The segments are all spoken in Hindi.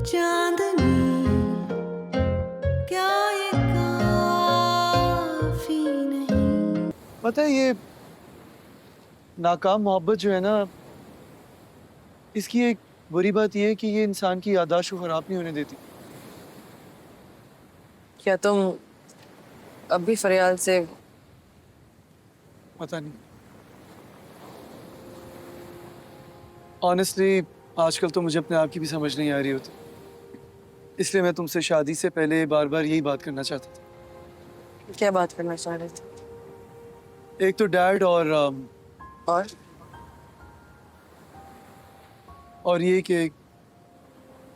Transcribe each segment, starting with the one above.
चांदनी क्या ये काफी नहीं। पता है ये नाकाम मोहब्बत जो है ना, इसकी एक बुरी बात ये है कि ये इंसान की याददाश्त को खराब नहीं होने देती। क्या तुम अब भी फरियाल से? पता नहीं, ऑनेस्टली आजकल तो मुझे अपने आप की भी समझ नहीं आ रही होती, इसलिए मैं तुमसे शादी से पहले बार बार यही बात करना चाहता था। क्या बात करना चाह रहे थे? एक तो डैड और ये कि एक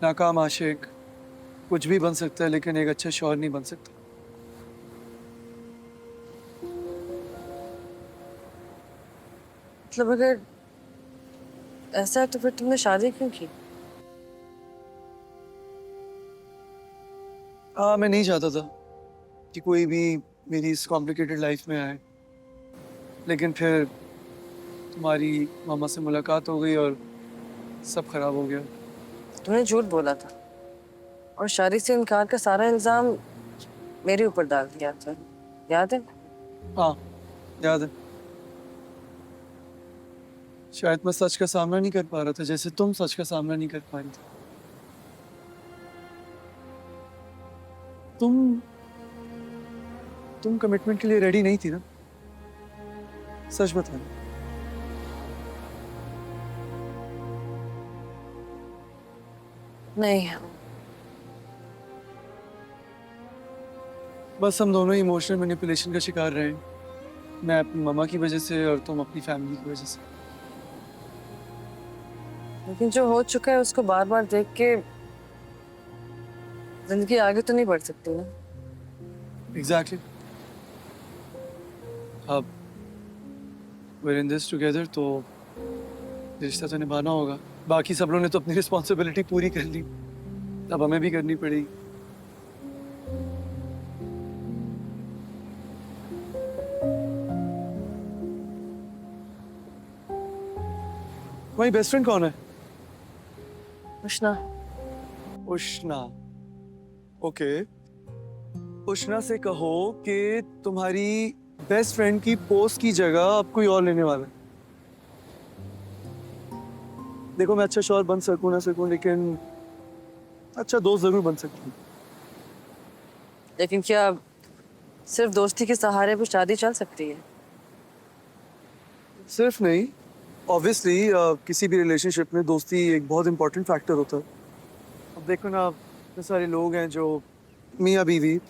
नाकाम आशिक कुछ भी बन सकता है लेकिन एक अच्छा शौहर नहीं बन सकता। मतलब अगर ऐसा है तो फिर तुमने शादी क्यों की? मैं नहीं चाहता था कि कोई भी मेरी इस कॉम्प्लिकेटेड लाइफ में आए, लेकिन फिर तुम्हारी मामा से मुलाकात हो गई और सब खराब हो गया। तुमने झूठ बोला था और शादी से इनकार का सारा इल्जाम मेरे ऊपर डाल दिया था, याद है? हाँ याद है। शायद मैं सच का सामना नहीं कर पा रहा था जैसे तुम सच का सामना नहीं कर पा रही थी। तुम कमिटमेंट के लिए रेडी नहीं थी ना, सच बताना। नहीं। बस हम दोनों इमोशनल मैनिपुलेशन का शिकार रहे हैं, मैं अपनी मामा की वजह से और तुम अपनी फैमिली की वजह से। लेकिन जो हो चुका है उसको बार बार देख के जिंदगी आगे तो नहीं बढ़ सकती ना। एग्जैक्टली। अब we're in this together, तो रिश्ता तो निभाना होगा। बाकी सब लोगों ने तो अपनी रिस्पॉन्सिबिलिटी पूरी कर ली, अब हमें भी करनी पड़ेगी। तुम्हारी बेस्ट फ्रेंड कौन है? उष्णा। उष्णा। ओके, उष्णा से कहो कि तुम्हारी बेस्ट फ्रेंड की पोस्ट की जगह अब कोई और लेने वाला है। देखो मैं अच्छा शौहर बन सकूं ना सकूं, लेकिन अच्छा दोस्त जरूर बन सकती हूँ। लेकिन क्या सिर्फ दोस्ती के सहारे भी शादी चल सकती है? सिर्फ नहीं, ऑब्वियसली किसी भी रिलेशनशिप में दोस्ती एक बहुत इंपॉर्टेंट फैक्टर होता है। अब देखो ना, इतने सारे लोग हैं जो मियाँ बीवी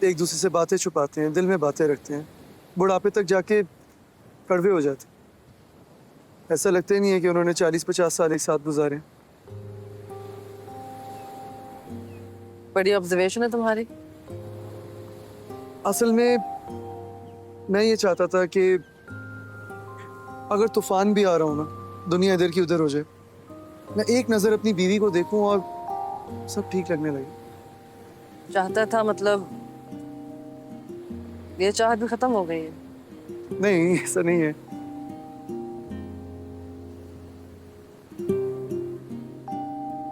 एक दूसरे से बातें छुपाते हैं, दिल में बातें रखते हैं, बुढ़ापे तक जाके कड़वे हो जाते हैं। ऐसा लगता ही नहीं है कि उन्होंने 40-50 साल एक साथ गुजारे। बड़ी ऑब्जर्वेशन है तुम्हारी। असल में मैं ये चाहता था कि अगर तूफान भी आ रहा हो ना, दुनिया इधर की उधर हो जाए, मैं एक नजर अपनी बीवी को देखूं और सब ठीक लगने लगे। चाहता था मतलब ये चाहत भी खत्म हो गई है? नहीं, ऐसा नहीं है।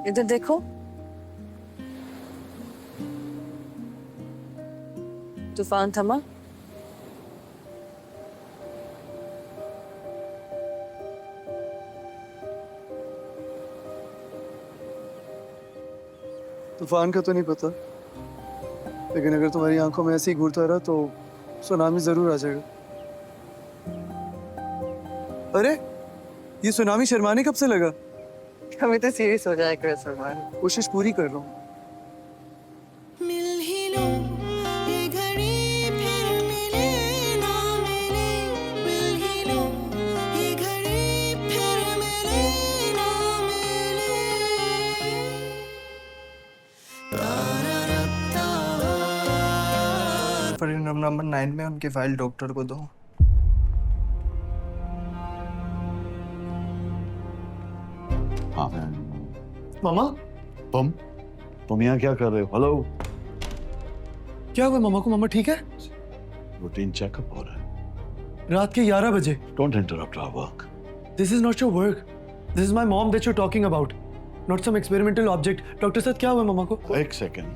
इधर देखो। तूफान थमा। तूफान का तो नहीं पता, लेकिन अगर तुम्हारी आंखों में ऐसे ही घूरता रहा तो सुनामी जरूर आ जाएगा। अरे ये सुनामी शर्माने कब से लगा? हम इतने सीरियस हो जाए कर सलमान। कोशिश पूरी कर रहा हूँ। मिल ही लो ये घड़ी फिर मिले ना मिले, मिल ही लो ये घड़ी फिर मिले ना मिले। परिणाम नंबर 9 में उनकी फाइल डॉक्टर को दो। हाँ मामा, तुम यहाँ क्या कर रहे हो? हेलो, क्या हुआ मामा को? मामा ठीक है? रूटीन चेकअप हो रहा है। रात के 11 बजे। Don't interrupt our work. This is not your work, this is my mom that you are talking about. Not some experimental object. Doctor साहब क्या हुआ मम्मा को? एक सेकेंड,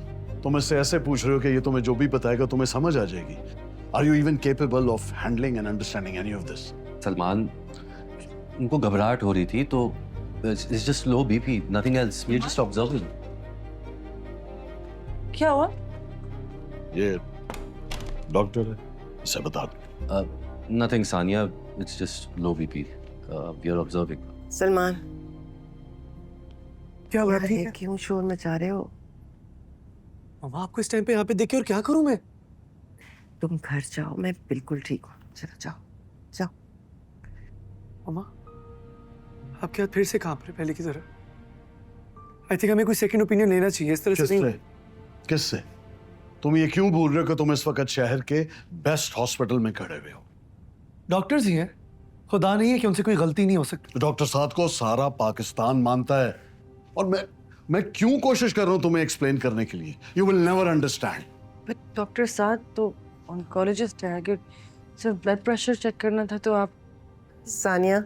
तुम इससे ऐसे पूछ रहे हो कि ये तुम्हें जो भी बताएगा तुम्हें समझ आ जाएगी? Are you even capable of handling and understanding any of this? Salman, उनको घबराहट हो रही थी तो it's just low BP, nothing else, we are just observing. क्या हुआ? ये डॉक्टर है, इसे बता दो। Nothing Sania, it's just low BP, we are observing. Salman, क्या हुआ? यार ठीक ये है क्यों शोर मचा रहे हो? मम्मा, आपको इस टाइम पे यहाँ पे देखे और क्या करूँ मैं? तुम घर जाओ, मैं बिल्कुल ठीक हूँ। चलो जाओ जाओ। मम्मा, आपके हाथ फिर से कांप रहे पहले की तरह। आई थिंक हमें कोई सेकंड ओपिनियन लेना चाहिए। इस तरह से किससे? नहीं। किससे? तुम ये क्यों बोल रहे हो कि तुम इस वक्त शहर के बेस्ट हॉस्पिटल में खड़े हुए हो? डॉक्टर्स ही हैं, खुदा नहीं है कि उनसे कोई गलती नहीं हो सकती। डॉक्टर साद को सारा पाकिस्तान मानता है और मैं क्यों कोशिश कर रहा हूं तुम्हें एक्सप्लेन करने के लिए? You will never understand. But doctor साथ तो ऑन्कोलॉजिस्ट है, अगर सिर्फ ब्लड प्रेशर चेक करना था तो आप। सानिया,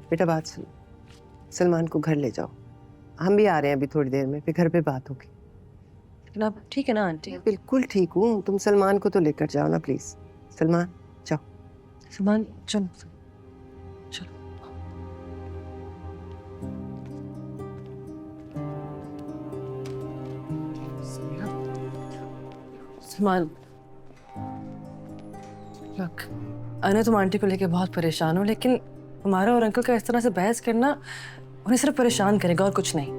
बेटा बात सुनो, सलमान को घर ले जाओ। हम भी आ रहे हैं अभी थोड़ी देर में, फिर घर पे बात होगी। लेकिन आप ठीक है ना आंटी? बिल्कुल ठीक हूँ, तुम सलमान को तो लेकर जाओ ना प्लीज। सलमान जाओ। सलमान चलो चलो। सलमान, लुक, अनु तुम आंटी को लेके बहुत परेशान हो, लेकिन तुम्हारा और अंकल का इस तरह से बहस करना उन्हें सिर्फ परेशान करेगा और कुछ नहीं।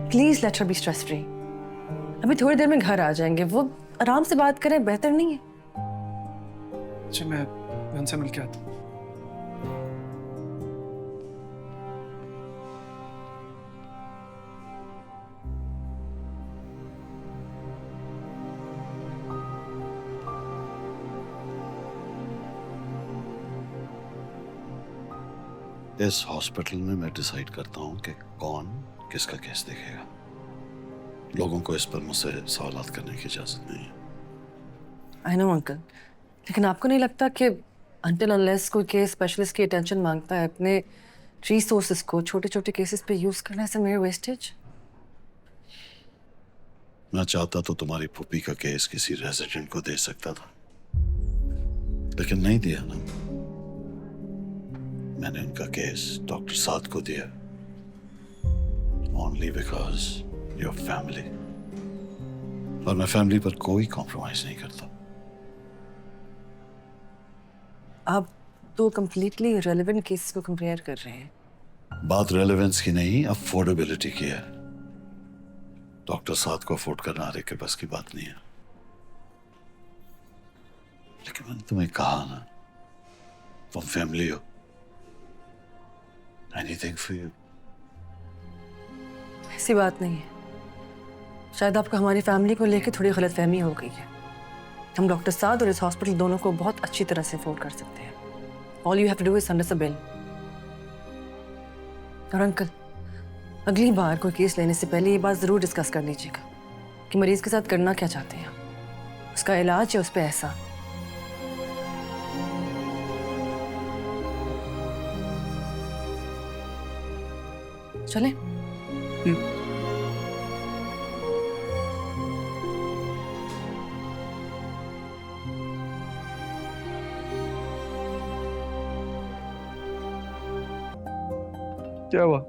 Please let her be stress free. अभी थोड़ी देर में घर आ जाएंगे, वो आराम से बात करें, बेहतर नहीं है? अच्छा, मैं उनसे मिल के आता हूँ। इस हॉस्पिटल में मैं डिसाइड करता हूं कि कौन किसका केस देखेगा। लोगों को इस पर मुझसे सवालात करने की इजाजत नहीं है। आई नो अंकल, लेकिन आपको नहीं लगता कि अनटिल अनलेस कोई केस स्पेशलिस्ट की अटेंशन मांगता है, अपने रिसोर्सेज को छोटे छोटे केसेस पे यूज करना है मेरे वेस्टेज? मैं चाहता तो तुम्हारी पुप्पी का केस किसी रेजिडेंट को दे सकता था, लेकिन नहीं दिया ना। मैंने उनका केस डॉक्टर साद को दिया, ओनली बिकॉज योर फैमिली। और मैं फैमिली पर कोई कॉम्प्रोमाइज नहीं करता। आप तो कंप्लीटली रेलेवेंट केसेस को कंपेयर कर रहे हैं। बात रेलेवेंस की नहीं, अफोर्डेबिलिटी की है। डॉक्टर साद को अफोर्ड करना हर एक के बस की बात नहीं है। लेकिन मैंने तुम्हें कहा ना, तुम फैमिली हो। Anything for you. ऐसी बात नहीं है, शायद आपको हमारी फैमिली को लेकर थोड़ी गलतफहमी हो गई है। हम डॉक्टर साद और इस हॉस्पिटल दोनों को बहुत अच्छी तरह से अफोर्ड कर सकते हैं। All you have to do is send us a bill. और अंकल, अगली बार कोई केस लेने से पहले ये बात जरूर डिस्कस कर लीजिएगा कि मरीज के साथ करना क्या चाहते हैं, उसका इलाज या उस पर एहसान। चलें? क्या हुआ?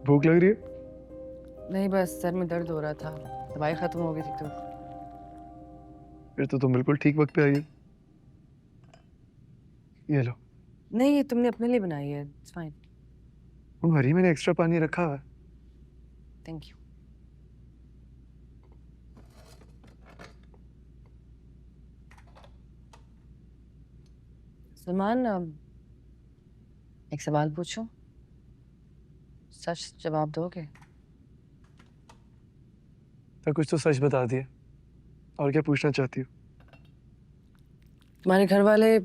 भूख लग रही है? नहीं, बस सर में दर्द हो रहा था, दवाई खत्म हो गई थी तो। फिर तो तुम बिल्कुल ठीक वक्त पे आई हो। ये लो। नहीं, ये तुमने अपने लिए बनाई है, इट्स फाइन। हरी, मैंने एक्स्ट्रा पानी रखा है। Thank you. सलमान, एक सवाल पूछूं? सच जवाब दोगे? तो कुछ तो सच बता दिया, और क्या पूछना चाहती हो? तुम्हारे घर वाले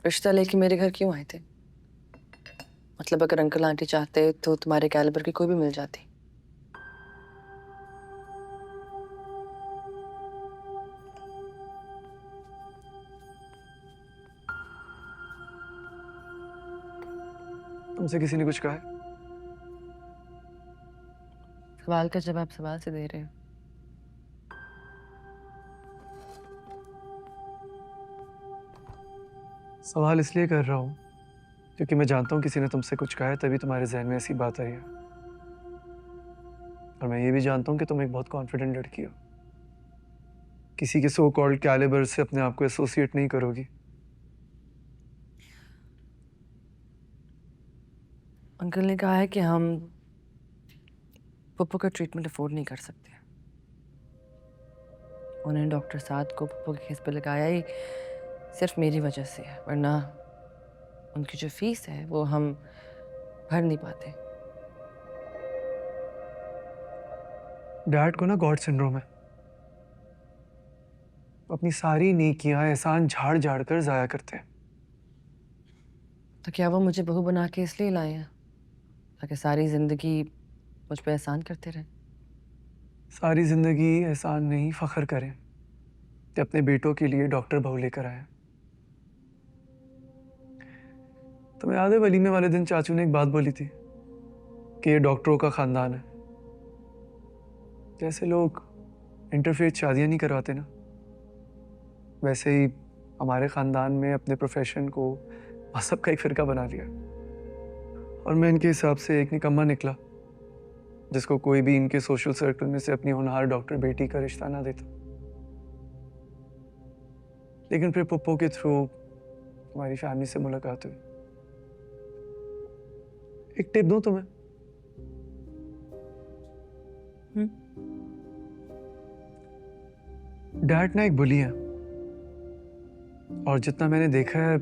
रिश्ता लेके मेरे घर क्यों आए थे? मतलब अगर अंकल आंटी चाहते तो तुम्हारे कैलिबर की कोई भी मिल जाती। तुमसे किसी ने कुछ कहा है? सवाल का जवाब सवाल से दे रहे हो। सवाल इसलिए कर रहा हूँ क्योंकि मैं जानता हूँ किसी ने तुमसे कुछ कहा है, तभी तुम्हारे जहन में ऐसी बात आई है। और मैं ये भी जानता हूँ कि तुम एक बहुत कॉन्फिडेंट लड़की हो, किसी के सो कॉल्ड कैलिबर से अपने आप को एसोसिएट नहीं करोगी। अंकल ने कहा है कि हम पप्पू का ट्रीटमेंट अफोर्ड नहीं कर सकते। उन्होंने डॉक्टर साद को पप्पू के केस पे लगाया ही सिर्फ मेरी वजह से है, वरना उनकी जो फीस है वो हम भर नहीं पाते। डैड को ना गॉड सिंड्रोम है, अपनी सारी नेकियां एहसान झाड़ झाड़ कर जाया करते हैं। तो क्या वो मुझे बहू बना के इसलिए लाए हैं ताकि सारी जिंदगी मुझ पे एहसान करते रहे? सारी जिंदगी एहसान नहीं, फख्र करें कि अपने बेटों के लिए डॉक्टर बहू लेकर आए। तुम्हें याद है वलीमे वाले दिन चाचू ने एक बात बोली थी कि ये डॉक्टरों का खानदान है। जैसे लोग इंटरफेथ शादियां नहीं करवाते ना, वैसे ही हमारे खानदान में अपने प्रोफेशन को मजहब का एक फिरका बना लिया। और मैं इनके हिसाब से एक निकम्मा निकला जिसको कोई भी इनके सोशल सर्कल में से अपनी होनहार डॉक्टर बेटी का रिश्ता ना देता। लेकिन फिर पप्पू के थ्रू हमारी फैमिली से मुलाकात हुई। एक टिप दूं तुम्हें? डैड ना एक बुली है, और जितना मैंने देखा है,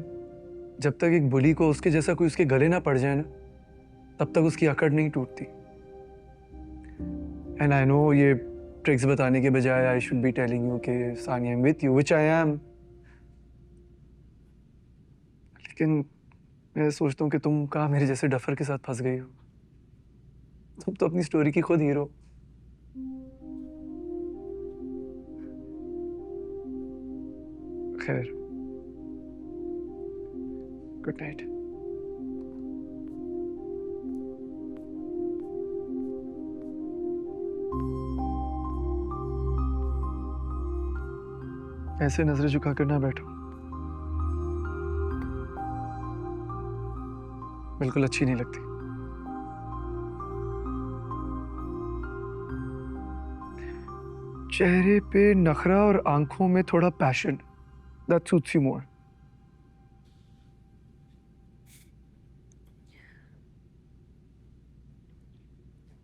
जब तक एक बुली को उसके जैसा कोई उसके गले ना पड़ जाए ना, तब तक उसकी अकड़ नहीं टूटती। एंड आई नो ये ट्रिक्स बताने के बजाय I should be telling you कि Sania I am with you, which I am. लेकिन मैं सोचता हूँ कि तुम कहाँ मेरे जैसे डफर के साथ फंस गई हो। तुम तो अपनी स्टोरी की खुद हीरो। खैर, गुड नाइट। ऐसे नजरें झुका कर ना बैठो, बिल्कुल अच्छी नहीं लगती। चेहरे पे नखरा और आंखों में थोड़ा passion, that suits you more.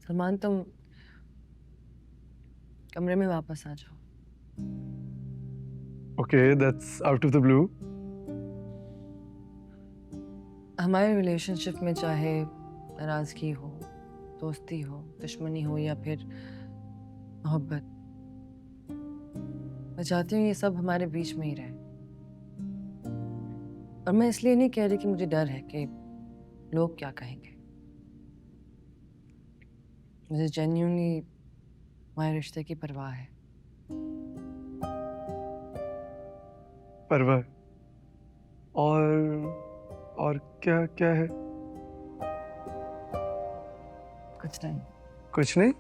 Salman, तुम कमरे में वापस आ जाओ। Okay, that's out of the blue. हमारे रिलेशनशिप में चाहे नाराजगी हो, दोस्ती हो, दुश्मनी हो या फिर मोहब्बत, मैं चाहती हूँ ये सब हमारे बीच में ही रहे। और मैं इसलिए नहीं कह रही कि मुझे डर है कि लोग क्या कहेंगे। मुझे जेन्युइनली हमारे रिश्ते की परवाह है। परवाह? और क्या क्या है? कुछ नहीं। कुछ नहीं?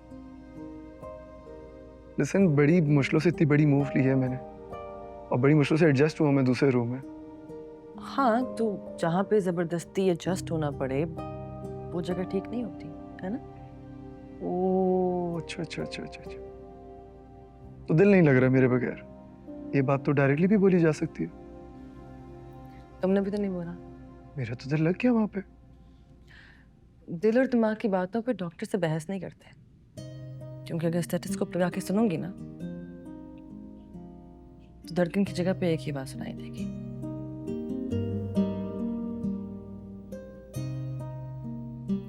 लिसन, बड़ी मुश्किलों से इतनी बड़ी मूव ली है मैंने, और बड़ी मुश्किल से एडजस्ट हुआ मैं दूसरे रूम में। हाँ, तो जहाँ पे जबरदस्ती एडजस्ट होना पड़े वो जगह ठीक नहीं होती है ना? ओह, अच्छा अच्छा अच्छा अच्छा अच्छा। तो दिल नहीं लग रहा मेरे बगैर? ये बात तो डायरेक्टली भी बोली जा सकती है। तुमने भी तो नहीं बोला। मेरा तो दिल लग गया वहां पे। दिल और दिमाग की बातों पे डॉक्टर से बहस नहीं करते, क्योंकि अगर स्टेथोस्कोप लगा के सुनूंगी ना तो धड़कन की जगह पे एक ही बात सुनाई देगी।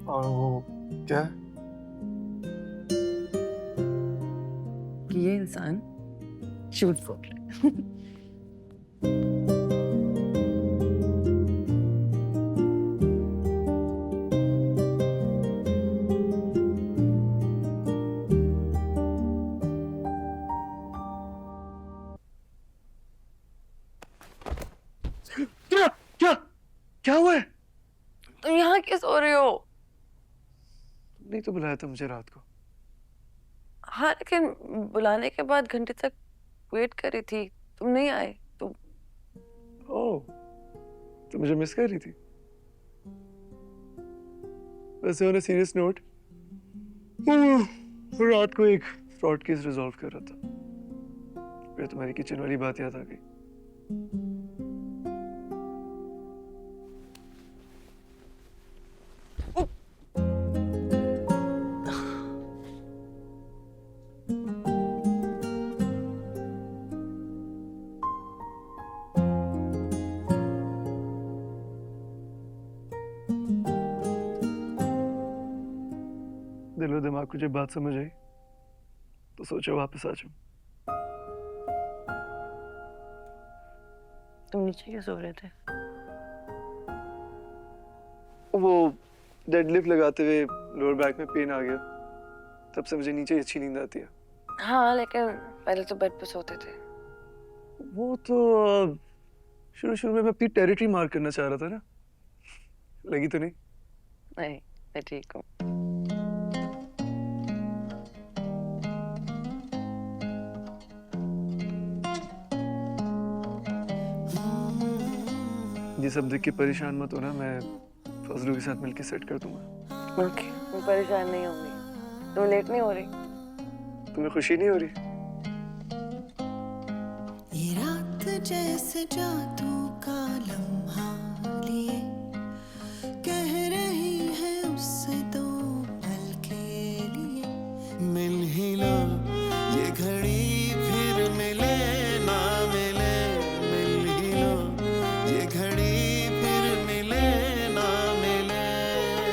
और वो क्या? कि ये इंसान झूठ बोल रहा है। क्या क्या क्या हुआ है? तुम यहाँ क्यों सो रहे हो? नहीं तो बुलाया था मुझे रात को। हाँ लेकिन बुलाने के बाद घंटे तक वेट करी थी, तुम नहीं आए। तुम ओह, तो मुझे मिस कर रही थी। वैसे ऑन अ सीरियस नोट, रात को एक फ्रॉड केस रिजॉल्व कर रहा था, फिर तुम्हारी किचन वाली बात याद आ गई। दिलो दिमाग को जब बात समझ आई तो सोचा वापस आ जाऊं। तुम नीचे क्यों सो रहे थे? वो डेडलिफ्ट लगाते हुए लोअर बैक में पेन आ गया, तब से मुझे नीचे अच्छी नींद आती है। हाँ लेकिन पहले तो बेड पे सोते थे। वो तो शुरू शुरू में मैं अपनी टेरिटरी मार्क करना चाह रहा था ना, लगी तो नहीं? नहीं, मैं ठीक हूँ। ये सब देख के परेशान मत होना, मैं फजलू के साथ मिलके सेट कर दूंगा। ओके, मैं परेशान नहीं होंगी। तुम लेट नहीं हो रही? तुम्हें खुशी नहीं हो रही? ये रात जैसे जादू का लम्हा